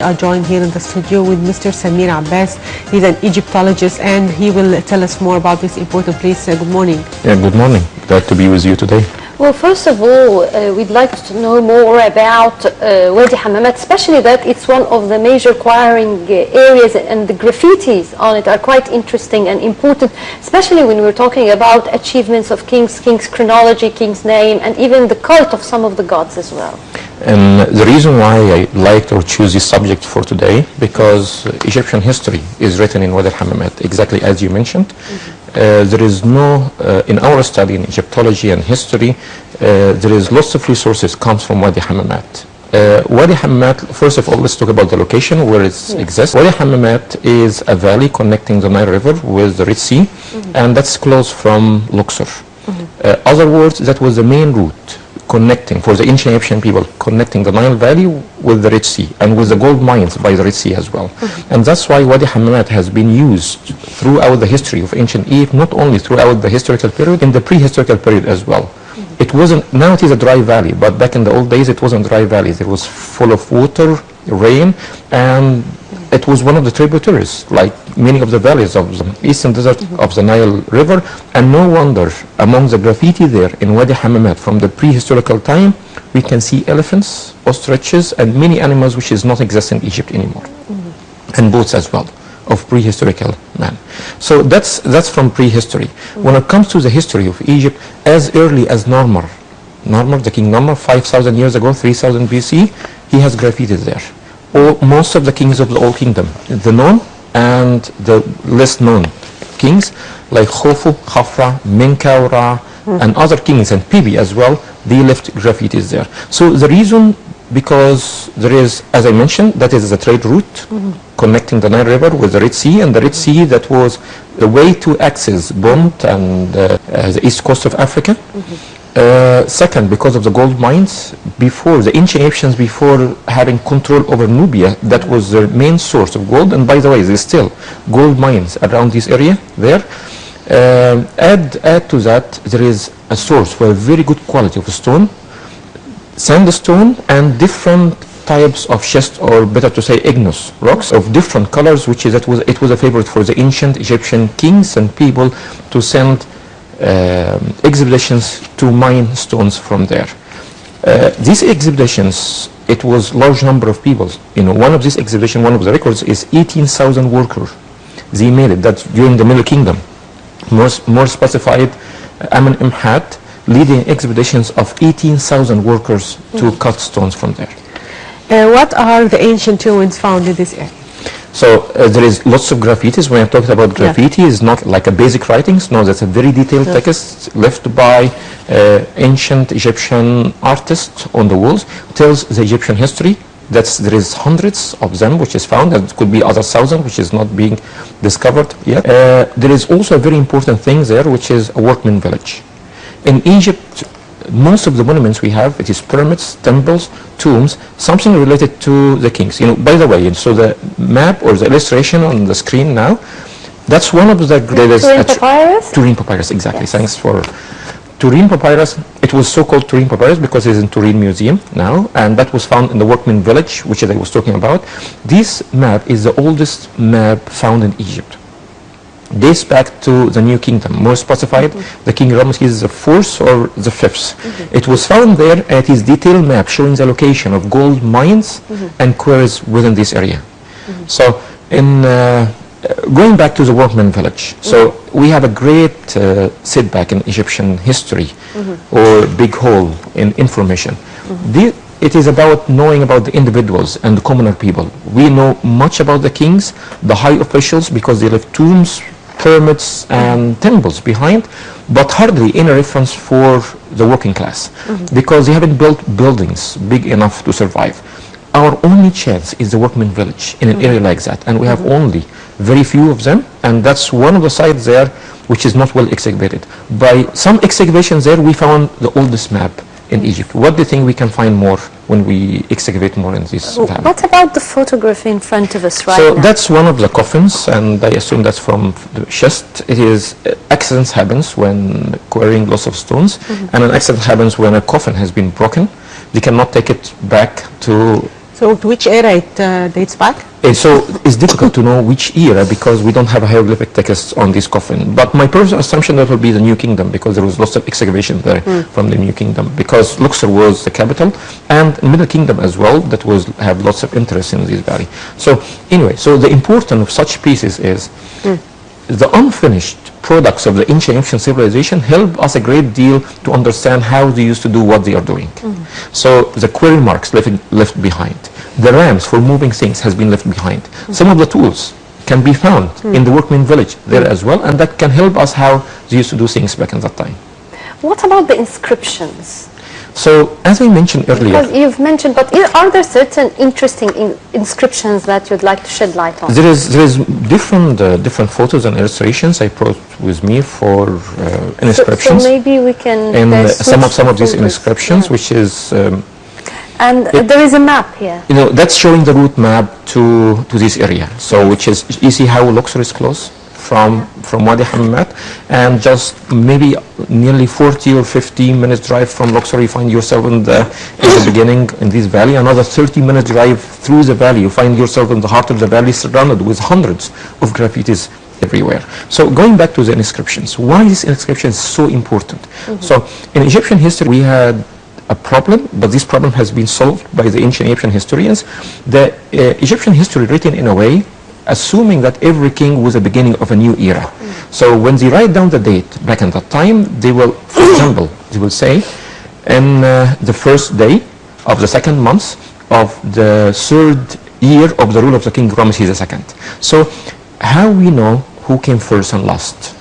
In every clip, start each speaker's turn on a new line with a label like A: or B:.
A: Are joined here in the studio with Mr. Samir Abbass. He's an Egyptologist and he will tell us more about this important place. Good morning.
B: Yeah, good morning. Glad to be with you today.
C: Well, first of all, we'd like to know more about WADI HAMMAMAT, especially that it's one of the major quarrying areas, and the graffitis on it are quite interesting and important, especially when we're talking about achievements of kings, king's chronology, king's name, and even the cult of some of the gods as well.
B: And the reason why I liked or choose this subject for today, because Egyptian history is written in WADI HAMMAMAT, exactly as you mentioned. There is no, in our study in Egyptology and history, there is lots of resources comes from WADI HAMMAMAT. WADI HAMMAMAT, first of all, let's talk about the location where it exists. WADI HAMMAMAT is a valley connecting the Nile River with the Red Sea, and that's close from Luxor. Other words, that was the main route connecting, for the ancient Egyptian people, connecting the Nile Valley with the Red Sea and with the gold mines by the Red Sea as well. And that's why WADI HAMMAMAT has been used throughout the history of ancient Egypt, not only throughout the historical period, in the prehistorical period as well. It wasn't, now it is a dry valley, but back in the old days it wasn't dry valleys. It was full of water, rain, and it was one of the tributaries, like many of the valleys of the eastern desert of the Nile River. And no wonder, among the graffiti there in WADI HAMMAMAT from the prehistorical time, we can see elephants, ostriches, and many animals which is not exist in Egypt anymore, and boats as well, of prehistorical man. So that's from prehistory. When it comes to the history of Egypt, as early as Narmer, the king Narmer, 5,000 years ago, 3000 BC, he has graffited there. Most of the kings of the Old Kingdom, the known and the less known kings, like Khufu, Khafra, Menkaura, and other kings, and Pibi as well, they left graffitis there. So the reason, because there is, as I mentioned, that is a trade route connecting the Nile River with the Red Sea, and the Red Sea, that was the way to access Punt and the east coast of Africa. Second, because of the gold mines, before the ancient Egyptians, before having control over Nubia, that was their main source of gold. And by the way, there's still gold mines around this area there. Add to that, there is a source for a very good quality of stone, sandstone, and different types of schist, or better to say igneous rocks of different colors, which is, it was a favorite for the ancient Egyptian kings and people to send expeditions to mine stones from there. These expeditions, it was large number of people. You know, one of these expeditions, one of the records is 18,000 workers. They made it. That's during the Middle Kingdom. More specified, Amen Imhat leading expeditions of 18,000 workers to cut stones from there.
A: What are the ancient ruins found in this area?
B: So there is lots of graffitis. When I'm talking about graffiti, it's not like a basic writings. No, that's a very detailed text left by ancient Egyptian artists on the walls. Tells the Egyptian history. There is hundreds of them which is found, and it could be other thousand which is not being discovered yet. There is also a very important thing there, which is a workman village. In Egypt, most of the monuments we have, it is pyramids, temples, tombs, something related to the kings. You know, by the way, so the map or the illustration on the screen now, that's one of the greatest.
C: Turin papyrus?
B: Turin papyrus, exactly. Yes. Thanks for Turin papyrus. It was so-called Turin papyrus because it's in Turin Museum now, and that was found in the workman village, which I was talking about. This map is the oldest map found in Egypt. Dates back to the New Kingdom, more specified, the King Ramesses IV or the Fifth. It was found there, and it is detailed map showing the location of gold mines and quarries within this area. So, in going back to the workman village, so we have a great setback in Egyptian history, or big hole in information. It is about knowing about the individuals and the commoner people. We know much about the kings, the high officials, because they left tombs, pyramids, and temples behind, but hardly any reference for the working class, because they haven't built buildings big enough to survive. Our only chance is the workman village in an area like that, and we have only very few of them, and that's one of the sites there which is not well excavated. By some excavations there, we found the oldest map in Egypt. What do you think we can find more when we excavate more in this valley?
C: What about the photograph in front of us right now?
B: So that's one of the coffins, and I assume that's from the schist. It is, accidents happens when quarrying lots of stones, and an accident happens when a coffin has been broken. They cannot take it back to
A: So to which era it dates back?
B: And so it's difficult to know which era because we don't have a hieroglyphic text on this coffin. But my personal assumption that will be the New Kingdom because there was lots of excavation there from the New Kingdom because Luxor was the capital and Middle Kingdom as well that was have lots of interest in this valley. So anyway, so the importance of such pieces is the unfinished products of the ancient Egyptian civilization help us a great deal to understand how they used to do what they are doing. So the quarry marks left behind. The ramps for moving things has been left behind. Some of the tools can be found in the workmen village there as well, and that can help us how they used to do things back in that time.
C: What about the inscriptions?
B: So as I mentioned earlier,
C: Because you've mentioned, but are there certain interesting inscriptions that you'd like to shed light on?
B: there is different photos and illustrations I brought with me for inscriptions.
C: So maybe we can
B: And some
C: switch
B: of these
C: photos.
B: inscriptions,
C: Yeah.
B: which is
C: And there is a map here.
B: you know, that's showing the route map to this area. So which is, you see how Luxor is close from Wadi Hammamat, and just maybe nearly 40 or 50 minutes drive from Luxor, you find yourself in the beginning in this valley. Another 30-minute drive through the valley, you find yourself in the heart of the valley, surrounded with hundreds of graffitis everywhere. So going back to the inscriptions, why this inscription is so important? So in Egyptian history, we had a problem, but this problem has been solved by the ancient Egyptian historians. The Egyptian history written in a way assuming that every king was the beginning of a new era. So when they write down the date back in that time, they will, for example, they will say in the first day of the second month of the third year of the rule of the king Ramesses II. So how we know who came first and last?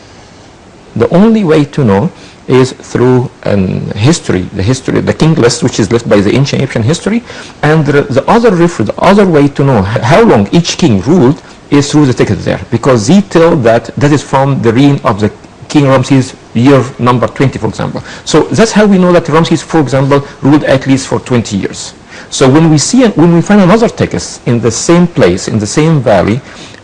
B: The only way to know is through the king list, which is left by the ancient Egyptian history, and the other way to know how long each king ruled is through the ticket there, because they tell that is from the reign of the King Ramses year number 20, for example. So that's how we know that Ramses, for example, ruled at least for 20 years. So when we find another text in the same place, in the same valley,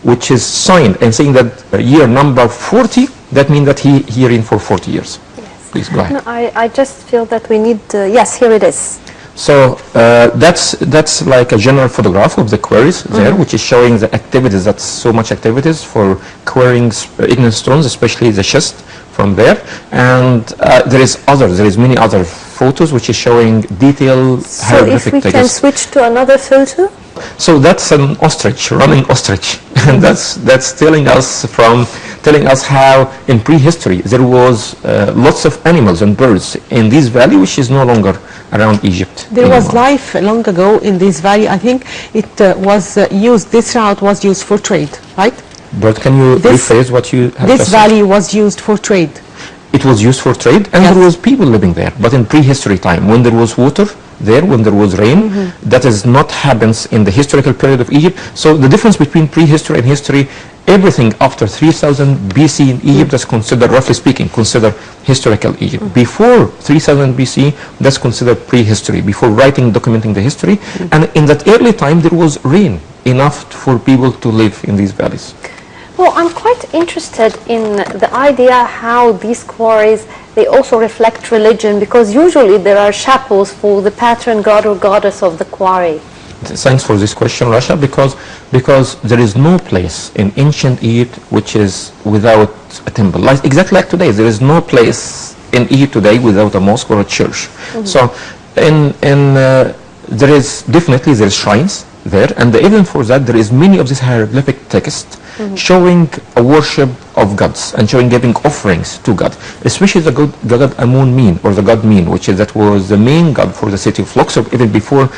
B: which is signed and saying that year number 40, that means that he reigned for 40 years.
C: Yes.
B: Please go ahead.
C: No, I just feel that we need, yes, here it is.
B: So that's like a general photograph of the quarries there, which is showing the activities. That's so much activities for quarrying igneous stones, especially the schist from there. And there is many other photos which is showing detailed hieroglyphic
C: So if we can switch to another photo.
B: So that's an ostrich, running ostrich, and that's telling us how in prehistory there was lots of animals and birds in this valley, which is no longer around Egypt.
A: There was life long ago in this valley. I think it was used. This route was used for trade, right?
B: But can you rephrase what you have
A: This
B: just said?
A: valley was used for trade.
B: It was used for trade, and there was people living there. But in prehistory time, when there was water there, when there was rain, that is not happens in the historical period of Egypt. So the difference between prehistory and history, everything after 3000 BC in Egypt is considered, roughly speaking, considered historical Egypt. Before 3000 BC, that's considered prehistory, before writing, documenting the history. And in that early time, there was rain enough for people to live in these valleys.
C: Well, I'm quite interested in the idea how these quarries, they also reflect religion, because usually there are chapels for the patron god or goddess of the quarry.
B: Thanks for this question, Rasha, because there is no place in ancient Egypt which is without a temple. Exactly like today, there is no place in Egypt today without a mosque or a church. So there is shrines there, and the evidence for that, there is many of these hieroglyphic texts showing a worship of gods and showing giving offerings to God, especially the god Amun-Min, or the god Min, which is that was the main god for the city of Luxor even before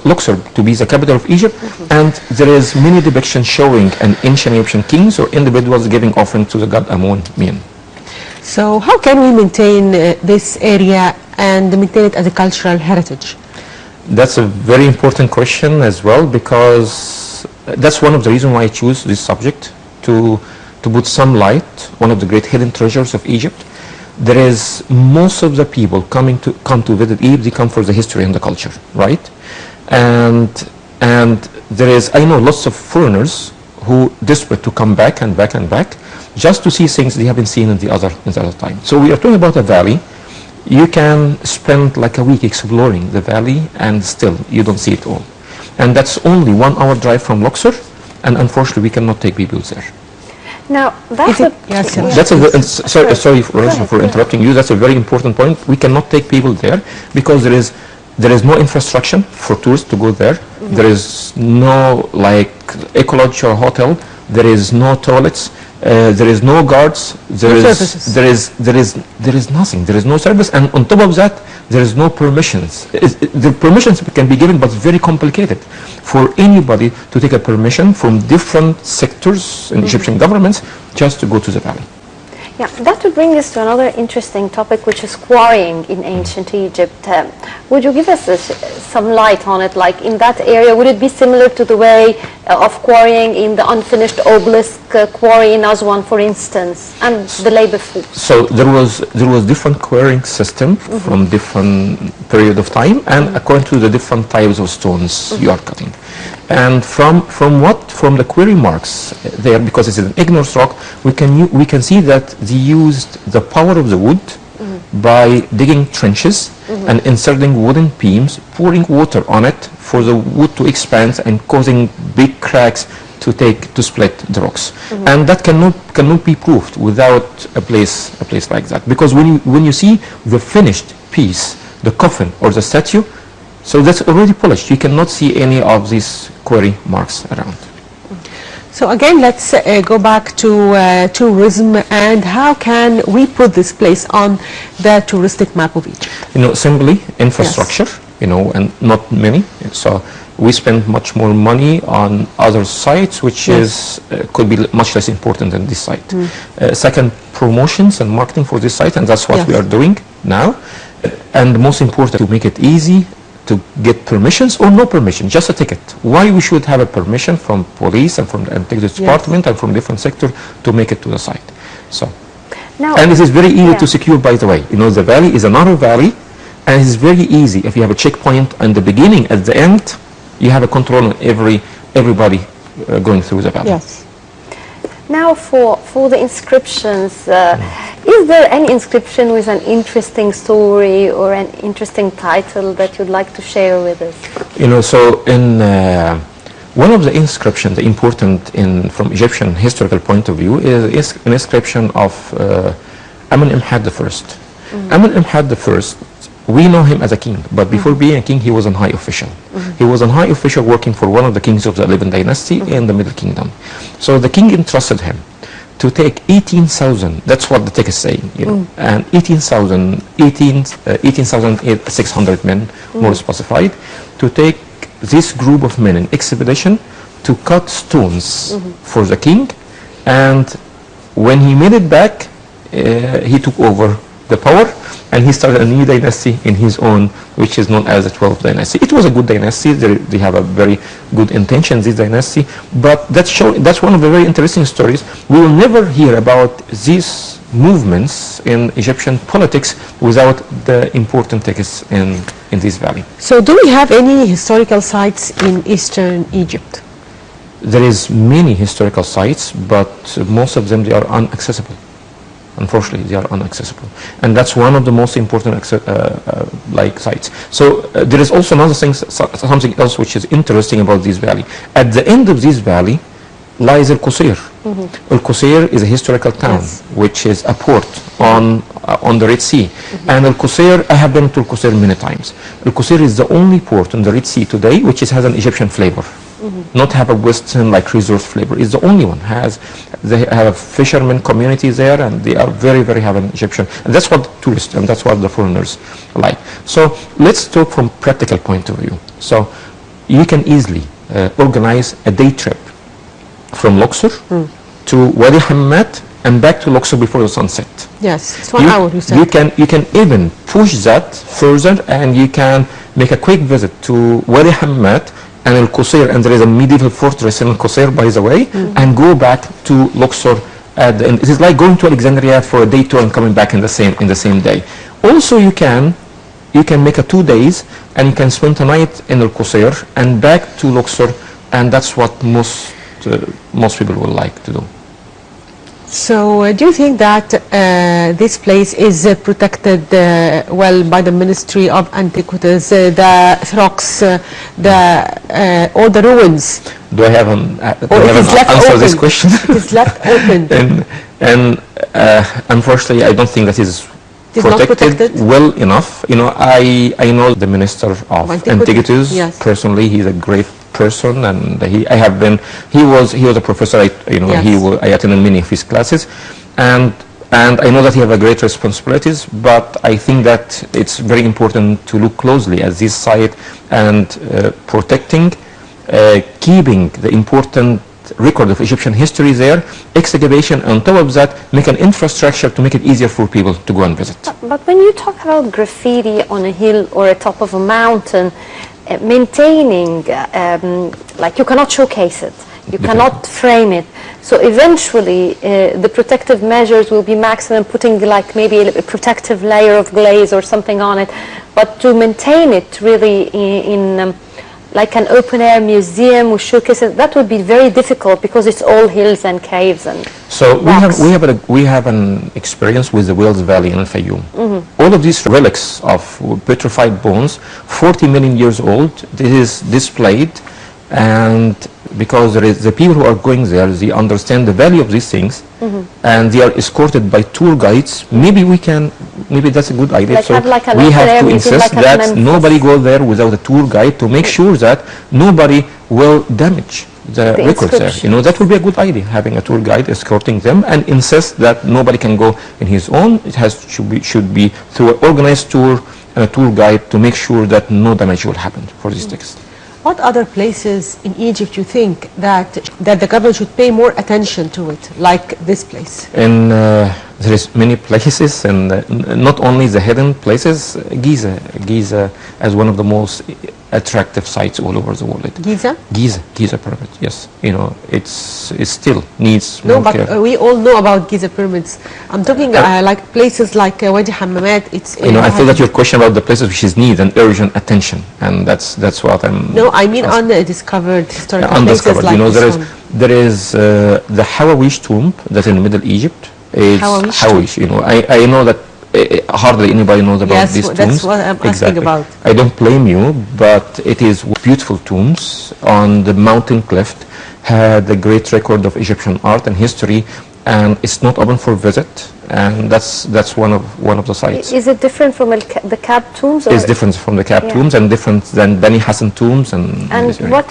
B: Luxor to be the capital of Egypt. And there is many depictions showing an ancient Egyptian kings or individuals giving offering to the god Amun-Min.
A: So how can we maintain this area and maintain it as a cultural heritage?
B: That's a very important question as well, because that's one of the reasons why I choose this subject, to put some light, one of the great hidden treasures of Egypt. There is most of the people come to visit Egypt, they come for the history and the culture, right? And there is, I know lots of foreigners who desperate to come back and back and back just to see things they haven't seen in the other time. So we are talking about a valley. You can spend like a week exploring the valley and still you don't see it all. and that's only 1 hour drive from Luxor, and unfortunately we cannot take people there.
C: Now, that's
B: sorry for interrupting you. That's a very important point. We cannot take people there because there is no infrastructure for tourists to go there. There is no like eco lodge or hotel. There is no toilets. There is no guards. There is nothing. There is no service, and on top of that, there is no permissions. The permissions can be given, but it's very complicated for anybody to take a permission from different sectors in Egyptian governments just to go to the valley.
C: Yeah, that would bring us to another interesting topic, which is quarrying in ancient Egypt. Would you give us some light on it? Like in that area, would it be similar to the way of quarrying in the unfinished obelisk quarry in Aswan, for instance, and the labor force?
B: So there was different quarrying system from different period of time, and according to the different types of stones you are cutting. And from the quarry marks there, because it's an igneous rock, we can see that they used the power of the wood by digging trenches and inserting wooden beams, pouring water on it for the wood to expand and causing big cracks to split the rocks. And that cannot be proved without a place like that, because when you see the finished piece, the coffin or the statue, so that's already polished. You cannot see any of these quarry marks around.
A: So again, let's go back to tourism, and how can we put this place on the touristic map of Egypt?
B: Simply infrastructure, and not many. So we spend much more money on other sites, which could be much less important than this site. Second, promotions and marketing for this site, and that's what we are doing now. And most important, to make it easy to get permissions or no permission, just a ticket. Why we should have a permission from police and from the Antiquities Department and from different sectors to make it to the site. So, and it is very easy to secure, by the way. The valley is another valley, and it is very easy. If you have a checkpoint in the beginning, at the end, you have a control on everybody going through the valley.
A: Yes.
C: Now for the inscriptions, is there any inscription with an interesting story or an interesting title that you'd like to share with us?
B: So in one of the inscriptions, important from Egyptian historical point of view, is an inscription of Amenemhat I. Amenemhat I, we know him as a king, but before being a king, he was a high official. He was a high official working for one of the kings of the 11th dynasty in the Middle Kingdom. So the king entrusted him to take 18,000, that's what the text is saying, and 18,600 men, more specified, to take this group of men in expedition to cut stones for the king. And when he made it back, he took over the power, and he started a new dynasty in his own, which is known as the 12th dynasty. It was a good dynasty. They have a very good intention, this dynasty, but that's one of the very interesting stories. We will never hear about these movements in Egyptian politics without the important texts in this valley.
A: So do we have any historical sites in eastern Egypt?
B: There is many historical sites, but most of them, they are inaccessible. Unfortunately, they are inaccessible, and that's one of the most important sites. So there is also another thing, something else which is interesting about this valley. At the end of this valley lies El Qusayr. El Qusayr is a historical town, which is a port on the Red Sea. And El Qusayr, I have been to El Qusayr many times. El Qusayr is the only port on the Red Sea today which has an Egyptian flavor. Not have a Western resort flavor. It's the only one. They have a fisherman community there, and they are very, very have an Egyptian. And that's what tourists and that's what the foreigners like. So let's talk from practical point of view. So you can easily organize a day trip from Luxor to Wadi Hammamat and back to Luxor before the sunset.
A: Yes, it's 1 hour, you said.
B: You can even push that further, and you can make a quick visit to Wadi Hammamat and El Qusayr, and there is a medieval fortress in El Qusayr, by the way, and go back to Luxor at the end. It is like going to Alexandria for a day tour and coming back in the same day. Also, you can make a 2 days, and you can spend a night in El Qusayr and back to Luxor, and that's what most people would like to do.
A: So do you think that this place is protected well by the Ministry of Antiquities, the rocks, all the ruins?
B: Do I have an answer this question?
A: It is left open.
B: and unfortunately, I don't think that is protected well enough. You know, I know the Minister of Antiquities.
A: Yes.
B: Personally. He's a great person, and he was a professor.
A: Yes.
B: I attended many of his classes, and I know that he has great responsibilities. But I think that it's very important to look closely at this site and protecting, keeping the important record of Egyptian history there, excavation, on top of that, make an infrastructure to make it easier for people to go and visit.
C: But when you talk about graffiti on a hill or a top of a mountain, maintaining, like you cannot showcase it, you cannot frame it. So eventually the protective measures will be maximum, putting like maybe a protective layer of glaze or something on it. But to maintain it really in like an open-air museum with showcases, that would be very difficult because it's all hills and caves and
B: so
C: rocks.
B: we have an experience with the Wales Valley in Al-Fayoum. All of these relics of petrified bones, 40 million years old, this is displayed, and because the people who are going there, they understand the value of these things, and they are escorted by tour guides. Maybe that's a good idea. So we have to insist that nobody go there without a tour guide to make sure that nobody will damage the records there. You know, that would be a good idea, having a tour guide escorting them, and insist that nobody can go in his own. It should be through an organized tour and a tour guide to make sure that no damage will happen for these texts.
A: What other places in Egypt you think that the government should pay more attention to it, like this place?
B: And there is many places, and not only the hidden places. Giza as one of the most attractive sites all over the world. Giza pyramid. Yes, you know, it still needs more care.
A: But we all know about Giza pyramids. I'm talking like places like WADI HAMMAMAT.
B: I feel that your question about the places which need an urgent attention, and that's what I'm.
A: No, I mean undiscovered historical
B: undiscovered.
A: places like
B: there is the Hawawish tomb that's in Middle Egypt. It's Hawawish. You know, I know that hardly anybody knows about these tombs.
A: That's what I'm asking about.
B: I don't blame you, but it is beautiful tombs on the mountain cleft, had a great record of Egyptian art and history, and it's not open for visit, and that's one of the sites.
C: Is it different from the Kab tombs?
B: It's different from the Kab tombs, and different than Bani Hassan tombs. And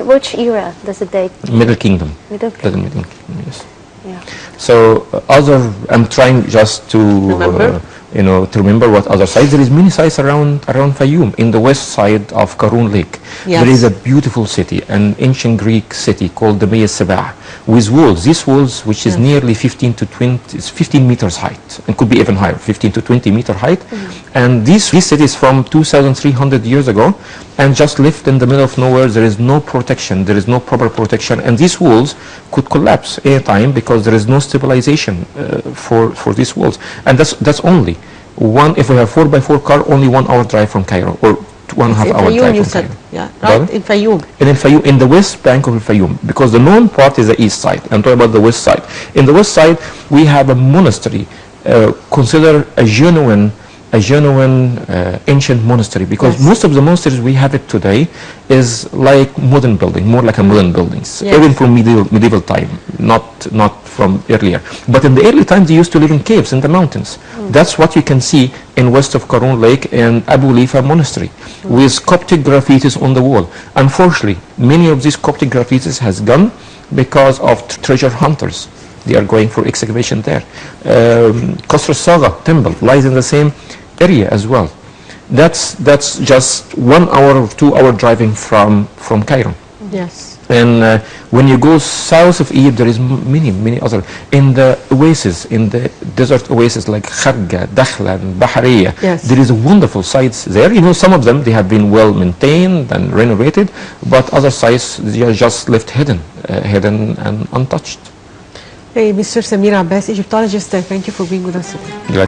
C: which era does it date?
B: Middle Kingdom.
C: Middle Kingdom.
B: Yes.
C: Yeah.
B: So I'm trying just to to remember what other sites. There is many sites around Fayoum, in the west side of Karun Lake.
A: Yes.
B: There is a beautiful city, an ancient Greek city called the Maya Sabah, with walls. These walls, which is nearly 15 meters height, and could be even higher, 15 to 20 meter height. And this city is from 2,300 years ago, and just lived in the middle of nowhere. There is no protection. There is no proper protection, and these walls could collapse any time because there is no stabilization for these walls. And that's only one. If we have 4x4 car, only 1 hour drive from Cairo, or 1.5 hour drive from Cairo.
A: Yeah, right, in Fayoum.
B: And in Fayoum, in the west bank of Fayoum, because the known part is the east side. I'm talking about the west side. In the west side, we have a monastery, considered a genuine ancient monastery, because most of the monasteries we have it today is like modern building, more like a modern buildings, even from medieval time, not from earlier. But in the early times, they used to live in caves in the mountains. That's what you can see in west of Karun Lake and Abu Lifa Monastery, with Coptic graffitis on the wall. Unfortunately, many of these Coptic graffitis has gone because of treasure hunters. They are going for excavation there. Khosrow Saga temple lies in the same area as well. That's just 1 hour or 2 hour driving from Cairo.
A: Yes.
B: And when you go south of Egypt, there is many other, in the oasis, in the desert oasis like Kharga, Dakhla, and Bahariya.
A: Yes.
B: There is wonderful sites there. You know, some of them, they have been well maintained and renovated, but other sites, they are just left hidden and untouched.
A: Hey, Mr. Samir Abbass, Egyptologist, thank you for being with us today.